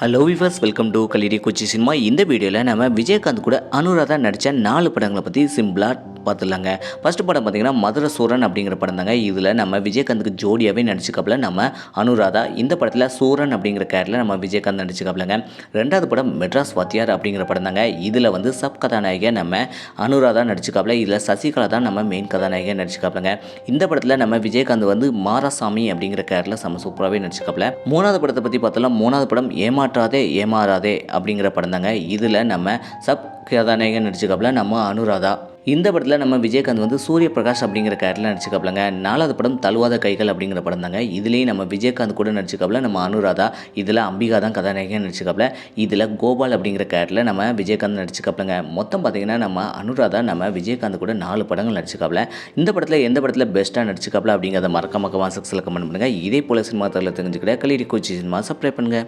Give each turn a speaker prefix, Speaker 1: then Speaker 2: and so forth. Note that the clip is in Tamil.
Speaker 1: ஹலோ விவர்ஸ், வெல்கம் டு கலிடி கொச்சி சினிமா. இந்த வீடியோவில் நம்ம விஜயகாந்த் கூட அனுராதா நடித்த 4 படங்களை பற்றி சிம்பிளாக பார்த்துடலாங்க. ஃபர்ஸ்ட் படம் பார்த்திங்கன்னா மதுரை சூரன் அப்படிங்கிற படம் தாங்க. இதில் நம்ம விஜயகாந்துக்கு ஜோடியாகவே நடிச்சுக்காப்புல நம்ம அனுராதா. இந்த படத்தில் சூரன் அப்படிங்கிற கேரக்டரில் நம்ம விஜயகாந்த் நடிச்சுக்காப்புலங்க. ரெண்டாவது படம் மெட்ராஸ் வாத்தியார் அப்படிங்கிற படம் தாங்க. இதில் வந்து சப் கதாநாயகி நம்ம அனுராதா நடிச்சுக்காப்புல. இதில் சசிகலா தான் நம்ம மெயின் கதாநாயகியாக நடிச்சுக்காப்புலங்க. இந்த படத்தில் நம்ம விஜயகாந்த் வந்து மாராசாமி அப்படிங்கிற கேரக்டரில் செம்ம சூப்பராகவே நடிச்சுக்காப்புல. மூணாவது படத்தை பற்றி பார்த்தோம்னா மூணாவது படம் ஏமாறாதே அப்படிங்கிற படம் தாங்க. இதில் நம்ம சப் கதாநாயகன் நடிச்சுக்காப்புல நம்ம அனுராதா. இந்த படத்தில் நம்ம விஜயகாந்த் வந்து சூரிய பிரகாஷ் அப்படிங்கிற கேரக்டரில் நடிச்சுக்காப்புலங்க. நாலாவது படம் தழுவாத கைகள் அப்படிங்கிற படம் தாங்க. இதுலேயும் நம்ம விஜயகாந்த் கூட நடிச்சுக்காப்புல நம்ம அனுராதா. இதில் அம்பிகா தான் கதாநாயகன் நடிச்சுக்காப்புல. இதில் கோபால் அப்படிங்கிற கேரக்டரில் நம்ம விஜயகாந்த் நடிச்சுக்காப்புலங்க. மொத்தம் பார்த்திங்கன்னா நம்ம அனுராதா நம்ம விஜயகாந்த் கூட 4 படங்கள் நடிச்சுக்காப்புல. இந்த படத்தில் எந்த படத்தில் பெஸ்ட்டாக நடிச்சுக்காப்புல அப்படிங்கிறத மறக்காம கமெண்ட் செக்ஷனில் கமெண்ட் பண்ணுங்கள். இதே போல் சினிமா தகவலை தெரிஞ்சுக்கிட்ட கலிடி கொச்சி சினிமா சப்ஸ்கிரைப் பண்ணுங்கள்.